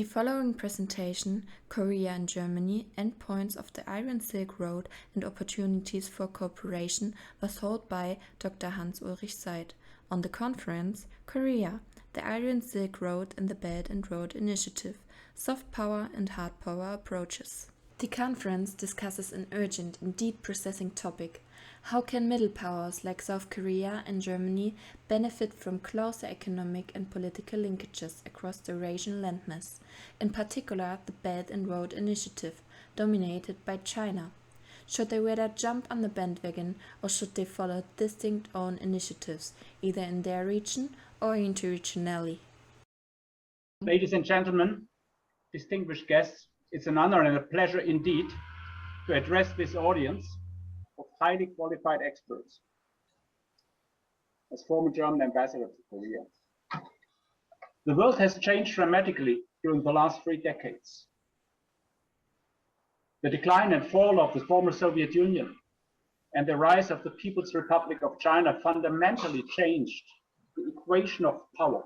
The following presentation, Korea and Germany, Endpoints of the Iron Silk Road and Opportunities for Cooperation, was held by Dr. Hans-Ulrich Seidt on the conference, Korea, the Iron Silk Road and the Belt and Road Initiative, Soft Power and Hard Power Approaches. The conference discusses an urgent and deep processing topic. How can middle powers like South Korea and Germany benefit from closer economic and political linkages across the Eurasian landmass, in particular the Belt and Road Initiative, dominated by China? Should they rather jump on the bandwagon, or should they follow distinct own initiatives, either in their region or interregionally? Ladies and gentlemen, distinguished guests, it's an honor and a pleasure indeed to address this audience of highly qualified experts as former German ambassador to Korea. The world has changed dramatically during the last 3 decades. The decline and fall of the former Soviet Union and the rise of the People's Republic of China fundamentally changed the equation of power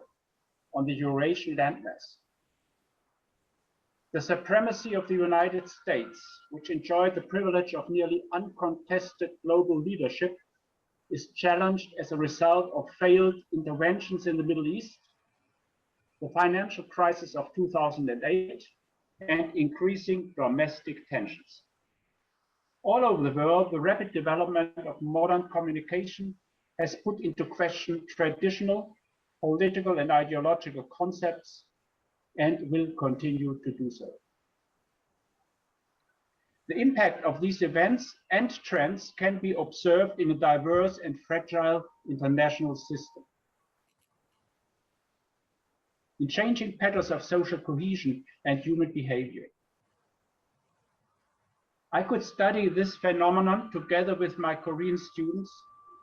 on the Eurasian landmass. The supremacy of the United States, which enjoyed the privilege of nearly uncontested global leadership, is challenged as a result of failed interventions in the Middle East, the financial crisis of 2008, and increasing domestic tensions. All over the world, the rapid development of modern communication has put into question traditional political and ideological concepts and will continue to do so. The impact of these events and trends can be observed in a diverse and fragile international system. In changing patterns of social cohesion and human behavior. I could study this phenomenon together with my Korean students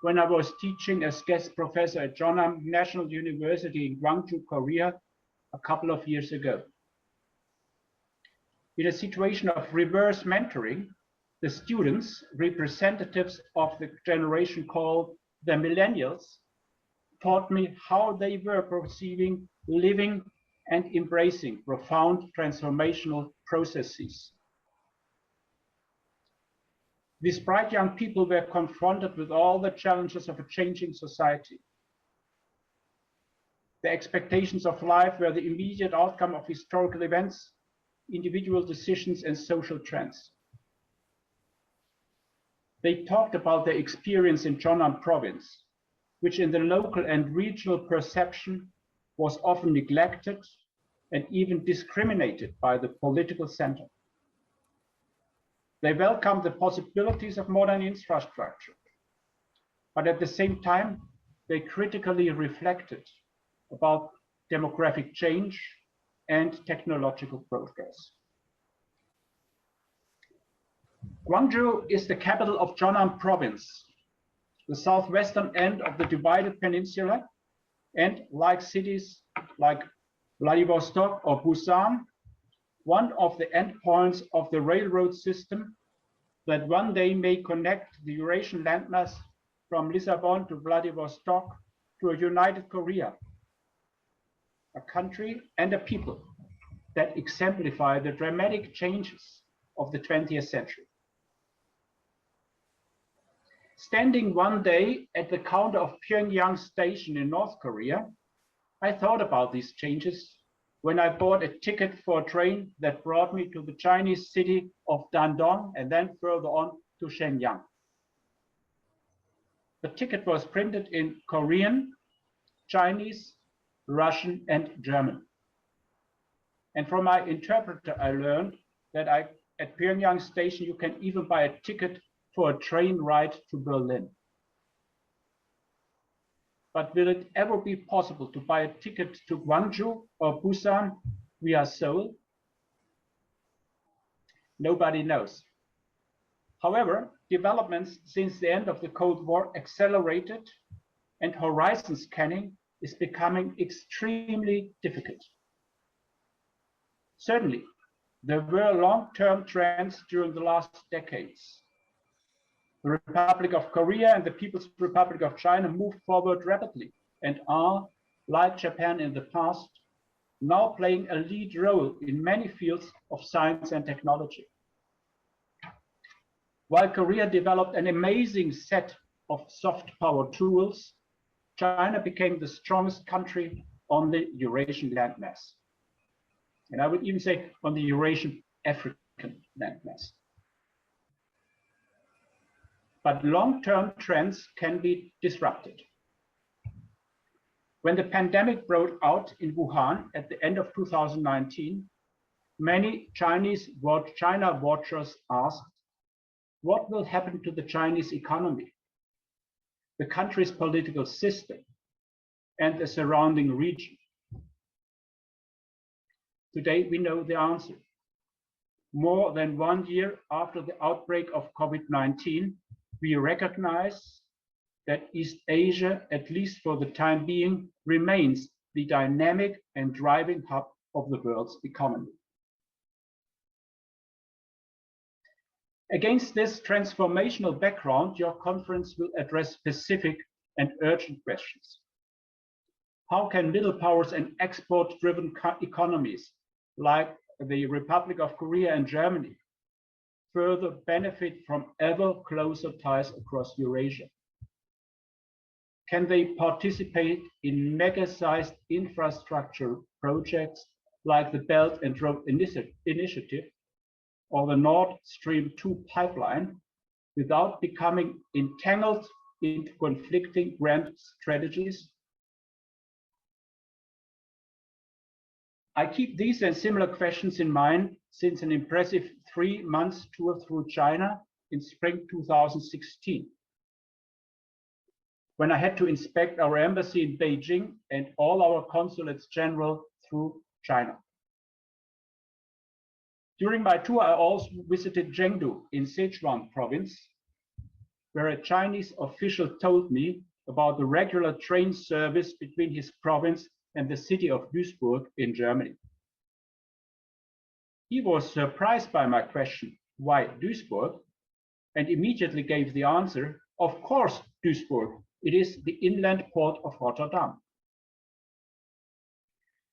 when I was teaching as guest professor at Jeonnam National University in Gwangju, Korea, a couple of years ago. In a situation of reverse mentoring, the students, representatives of the generation called the millennials, taught me how they were perceiving, living, and embracing profound transformational processes. These bright young people were confronted with all the challenges of a changing society. The expectations of life were the immediate outcome of historical events, individual decisions, and social trends. They talked about their experience in Jeonnam province, which in the local and regional perception was often neglected and even discriminated by the political center. They welcomed the possibilities of modern infrastructure, but at the same time, they critically reflected about demographic change and technological progress. Gwangju is the capital of Jeonnam province, the southwestern end of the divided peninsula, and like cities like Vladivostok or Busan, one of the endpoints of the railroad system that one day may connect the Eurasian landmass from Lisbon to Vladivostok to a united Korea, a country and a people that exemplify the dramatic changes of the 20th century. Standing one day at the counter of Pyongyang Station in North Korea, I thought about these changes when I bought a ticket for a train that brought me to the Chinese city of Dandong and then further on to Shenyang. The ticket was printed in Korean, Chinese, Russian, and German. And from my interpreter, I learned that at Pyongyang Station, you can even buy a ticket for a train ride to Berlin. But will it ever be possible to buy a ticket to Gwangju or Busan via Seoul? Nobody knows. However, developments since the end of the Cold War accelerated, and horizon scanning is becoming extremely difficult. Certainly, there were long-term trends during the last decades. The Republic of Korea and the People's Republic of China moved forward rapidly and are, like Japan in the past, now playing a lead role in many fields of science and technology. While Korea developed an amazing set of soft power tools, China became the strongest country on the Eurasian landmass. And I would even say on the Eurasian African landmass. But long-term trends can be disrupted. When the pandemic broke out in Wuhan at the end of 2019, many China watchers asked, what will happen to the Chinese economy, the country's political system, and the surrounding region? Today, we know the answer. More than 1 year after the outbreak of COVID-19, we recognize that East Asia, at least for the time being, remains the dynamic and driving hub of the world's economy. Against this transformational background, your conference will address specific and urgent questions. How can middle powers and export-driven economies like the Republic of Korea and Germany further benefit from ever closer ties across Eurasia? Can they participate in mega-sized infrastructure projects like the Belt and Road Initiative or the Nord Stream 2 pipeline without becoming entangled into conflicting grand strategies? I keep these and similar questions in mind since an impressive 3-month tour through China in spring 2016, when I had to inspect our embassy in Beijing and all our consulates general through China. During my tour, I also visited Chengdu in Sichuan province, where a Chinese official told me about the regular train service between his province and the city of Duisburg in Germany. He was surprised by my question, why Duisburg? And immediately gave the answer, of course, Duisburg. It is the inland port of Rotterdam.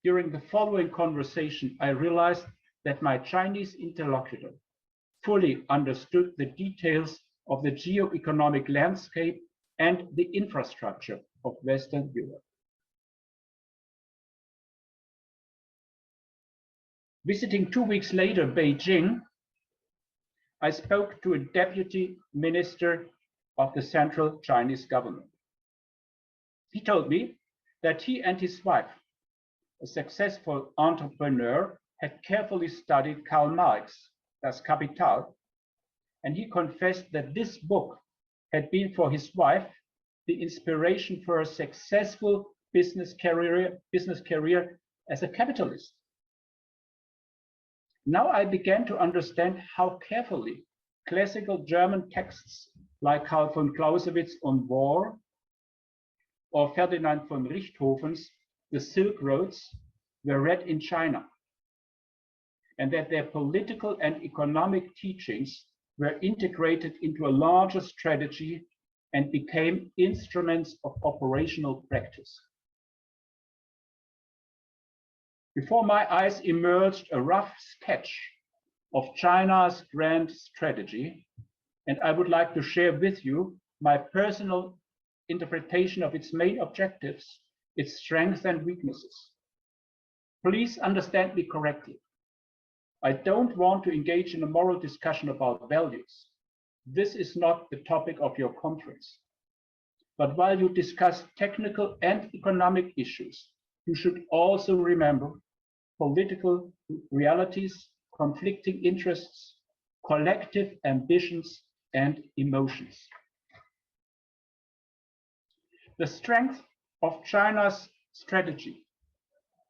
During the following conversation, I realized that my Chinese interlocutor fully understood the details of the geo-economic landscape and the infrastructure of Western Europe. Visiting 2 weeks later Beijing, I spoke to a deputy minister of the central Chinese government. He told me that he and his wife, a successful entrepreneur, had carefully studied Karl Marx, Das Kapital, and he confessed that this book had been for his wife the inspiration for a successful business career as a capitalist. Now I began to understand how carefully classical German texts like Karl von Clausewitz on War or Ferdinand von Richthofen's The Silk Roads were read in China, and that their political and economic teachings were integrated into a larger strategy and became instruments of operational practice. Before my eyes emerged a rough sketch of China's grand strategy, and I would like to share with you my personal interpretation of its main objectives, its strengths and weaknesses. Please understand me correctly. I don't want to engage in a moral discussion about values. This is not the topic of your conference. But while you discuss technical and economic issues, you should also remember political realities, conflicting interests, collective ambitions, and emotions. The strength of China's strategy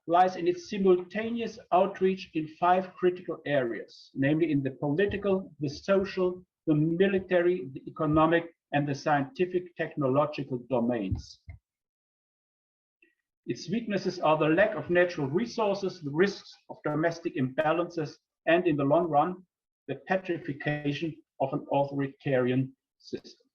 lies in its simultaneous outreach in 5 critical areas, namely in the political, the social, the military, the economic, and the scientific technological domains. Its weaknesses are the lack of natural resources, the risks of domestic imbalances, and in the long run, the petrification of an authoritarian system.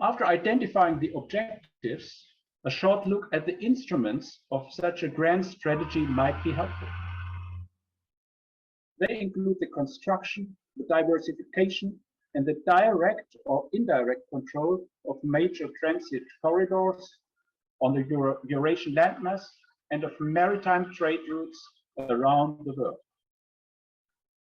After identifying the objectives, a short look at the instruments of such a grand strategy might be helpful. They include the construction, the diversification, and the direct or indirect control of major transit corridors on the Eurasian landmass and of maritime trade routes around the world.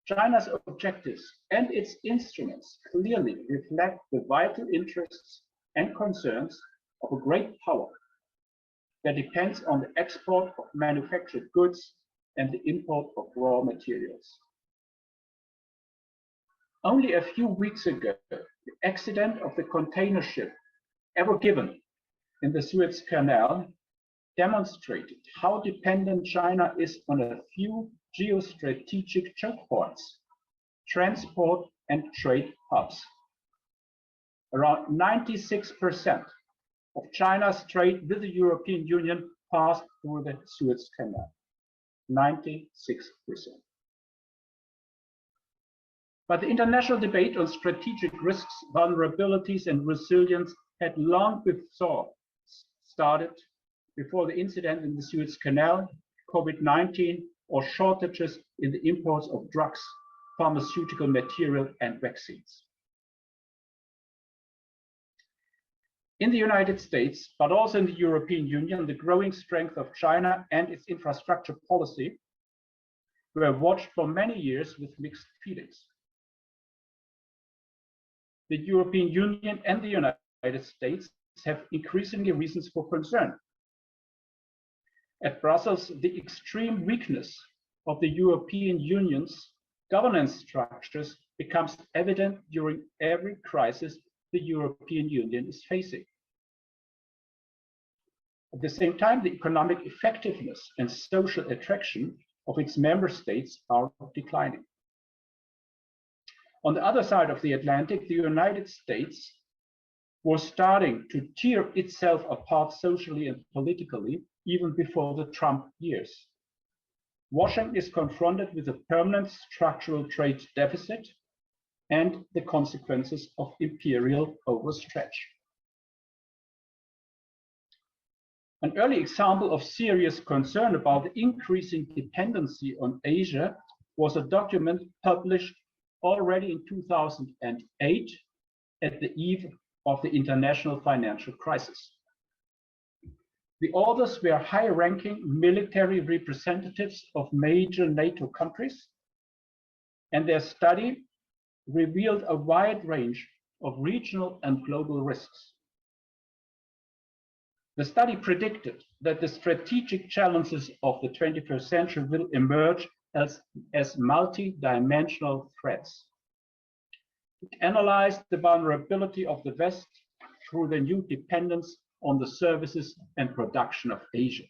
China's objectives and its instruments clearly reflect the vital interests and concerns of a great power that depends on the export of manufactured goods and the import of raw materials. Only a few weeks ago, the accident of the container ship Ever Given in the Suez Canal demonstrated how dependent China is on a few geostrategic choke points, transport and trade hubs. Around 96% of China's trade with the European Union passed through the Suez Canal. 96%. But the international debate on strategic risks, vulnerabilities, and resilience had long before started before the incident in the Suez Canal, COVID-19, or shortages in the imports of drugs, pharmaceutical material, and vaccines. In the United States, but also in the European Union, the growing strength of China and its infrastructure policy were watched for many years with mixed feelings. The European Union and the United States have increasingly reasons for concern. At Brussels, the extreme weakness of the European Union's governance structures becomes evident during every crisis the European Union is facing. At the same time, the economic effectiveness and social attraction of its member states are declining. On the other side of the Atlantic, the United States was starting to tear itself apart socially and politically even before the Trump years. Washington is confronted with a permanent structural trade deficit and the consequences of imperial overstretch. An early example of serious concern about the increasing dependency on Asia was a document published already in 2008 at the eve of the international financial crisis. The authors were high-ranking military representatives of major NATO countries, and their study revealed a wide range of regional and global risks. The study predicted that the strategic challenges of the 21st century will emerge as multi-dimensional threats. It analyzed the vulnerability of the West through the new dependence on the services and production of Asia.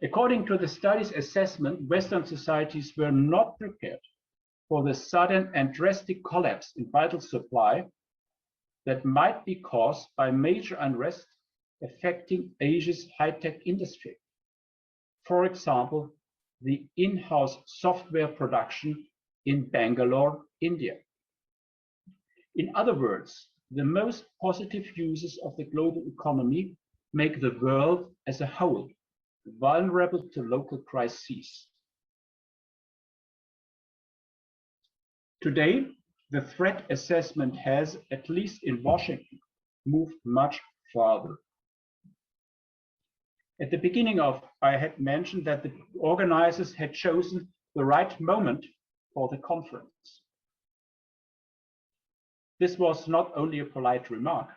According to the study's assessment, Western societies were not prepared for the sudden and drastic collapse in vital supply that might be caused by major unrest affecting Asia's high-tech industry. For example, the in-house software production in Bangalore, India. In other words, the most positive uses of the global economy make the world as a whole vulnerable to local crises. Today, the threat assessment has, at least in Washington, moved much farther. At the beginning I had mentioned that the organizers had chosen the right moment for the conference. This was not only a polite remark,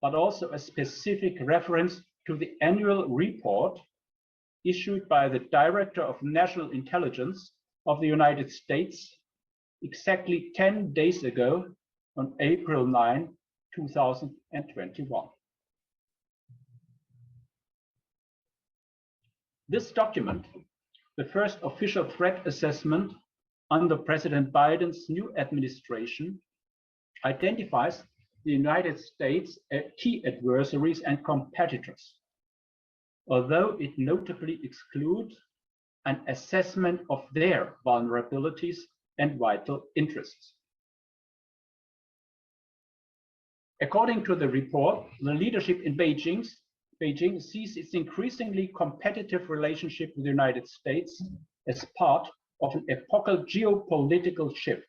but also a specific reference to the annual report issued by the Director of National Intelligence of the United States exactly 10 days ago on April 9, 2021. This document, the first official threat assessment under President Biden's new administration, identifies the United States as key adversaries and competitors, although it notably excludes an assessment of their vulnerabilities and vital interests. According to the report, the leadership in Beijing sees its increasingly competitive relationship with the United States as part of an epochal geopolitical shift.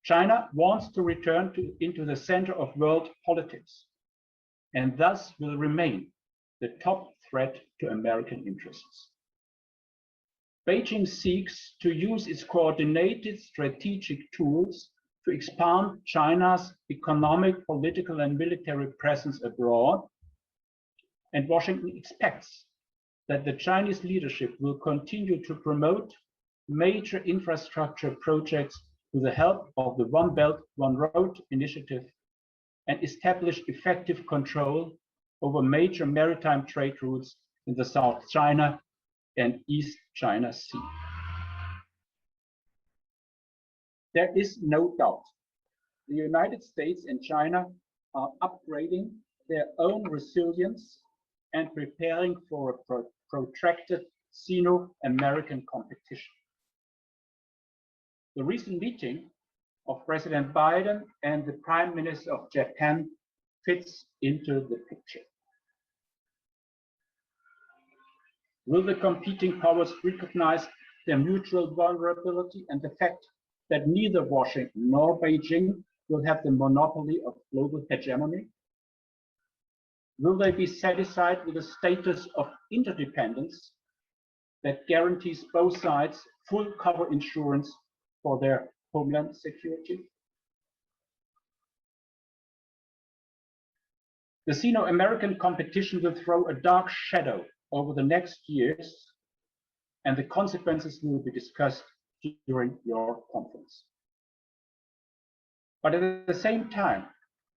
China wants to return into the center of world politics and thus will remain the top threat to American interests. Beijing seeks to use its coordinated strategic tools to expand China's economic, political, and military presence abroad, and Washington expects that the Chinese leadership will continue to promote major infrastructure projects with the help of the One Belt, One Road initiative and establish effective control over major maritime trade routes in the South China and East China Sea. There is no doubt the United States and China are upgrading their own resilience and preparing for a protracted Sino-American competition. The recent meeting of President Biden and the Prime Minister of Japan fits into the picture. Will the competing powers recognize their mutual vulnerability and the fact that neither Washington nor Beijing will have the monopoly of global hegemony? Will they be satisfied with a status of interdependence that guarantees both sides full cover insurance for their homeland security? The Sino-American competition will throw a dark shadow over the next years, and the consequences will be discussed during your conference. But at the same time,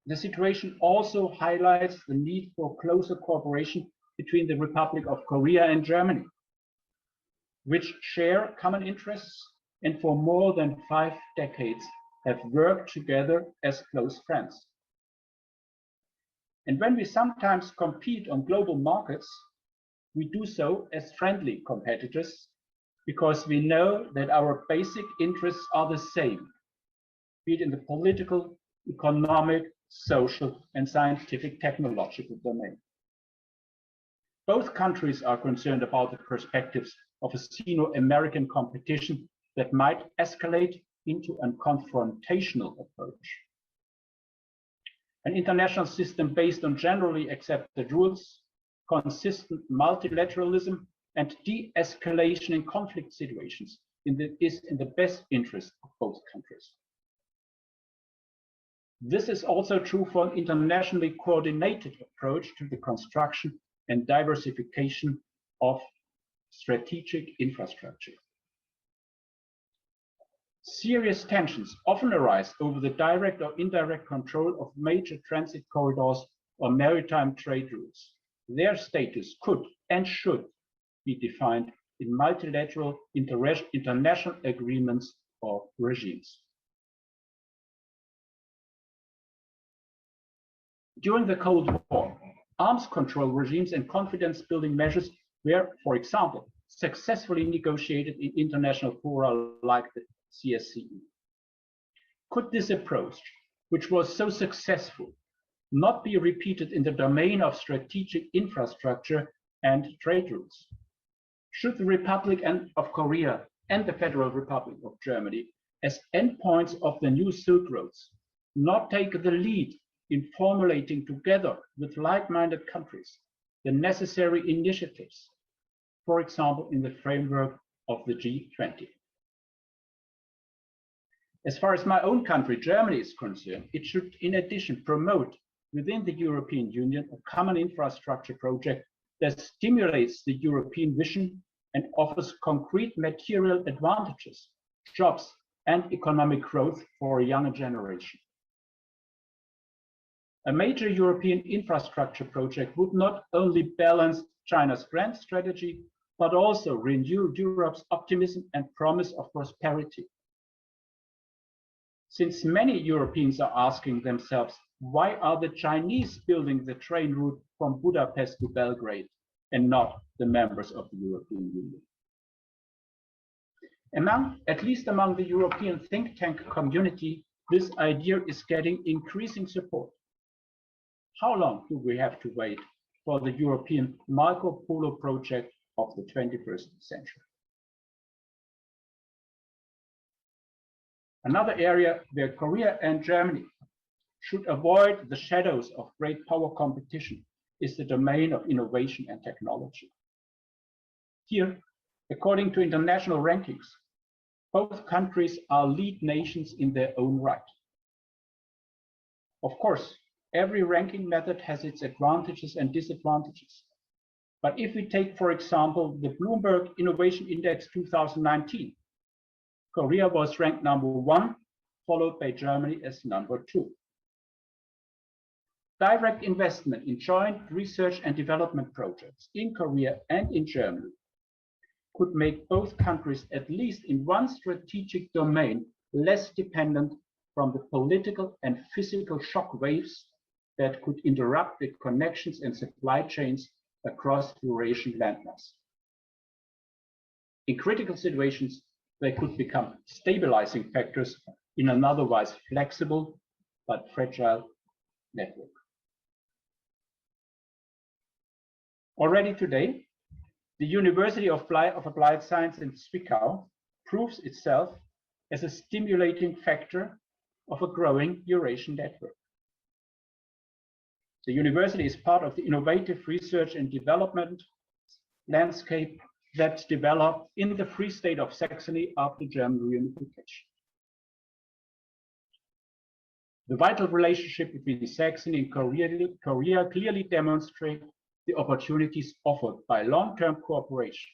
the situation also highlights the need for closer cooperation between the Republic of Korea and Germany, which share common interests and for more than 5 decades have worked together as close friends. And when we sometimes compete on global markets, we do so as friendly competitors because we know that our basic interests are the same, be it in the political, economic, social, and scientific technological domain. Both countries are concerned about the perspectives of a Sino-American competition that might escalate into a confrontational approach. An international system based on generally accepted rules, consistent multilateralism, and de-escalation in conflict situations is in the best interest of both countries. This is also true for an internationally coordinated approach to the construction and diversification of strategic infrastructure. Serious tensions often arise over the direct or indirect control of major transit corridors or maritime trade routes. Their status could and should be defined in multilateral international agreements or regimes. During the Cold War, arms control regimes and confidence-building measures were, for example, successfully negotiated in international fora like the CSCE. Could this approach, which was so successful, not be repeated in the domain of strategic infrastructure and trade routes? Should the Republic of Korea and the Federal Republic of Germany, as endpoints of the new Silk Roads, not take the lead in formulating together with like-minded countries the necessary initiatives, for example, in the framework of the G20? As far as my own country, Germany, is concerned, it should in addition promote within the European Union a common infrastructure project that stimulates the European vision and offers concrete material advantages, jobs, and economic growth for a younger generation. A major European infrastructure project would not only balance China's grand strategy, but also renew Europe's optimism and promise of prosperity. Since many Europeans are asking themselves, why are the Chinese building the train route from Budapest to Belgrade and not the members of the European Union? At least among the European think tank community, this idea is getting increasing support. How long do we have to wait for the European Marco Polo project of the 21st century? Another area where Korea and Germany should avoid the shadows of great power competition is the domain of innovation and technology. Here, according to international rankings, both countries are lead nations in their own right. Of course, every ranking method has its advantages and disadvantages. But if we take, for example, the Bloomberg Innovation Index 2019, Korea was ranked #1, followed by Germany as #2. Direct investment in joint research and development projects in Korea and in Germany could make both countries, at least in one strategic domain, less dependent from the political and physical shock waves that could interrupt the connections and supply chains across the Eurasian landmass. In critical situations, they could become stabilizing factors in an otherwise flexible but fragile network. Already today, the University of Applied Science in Zwickau proves itself as a stimulating factor of a growing Eurasian network. The university is part of the innovative research and development landscape that developed in the Free State of Saxony after German reunification. The vital relationship between Saxony and Korea clearly demonstrates the opportunities offered by long-term cooperation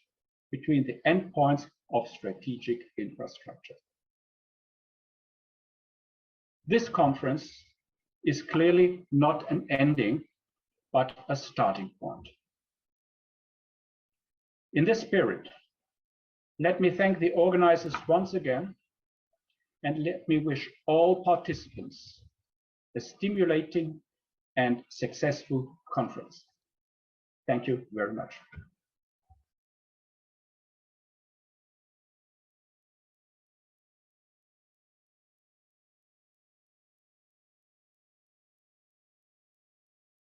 between the endpoints of strategic infrastructure. This conference is clearly not an ending, but a starting point. In this spirit, let me thank the organizers once again, and let me wish all participants a stimulating and successful conference. Thank you very much.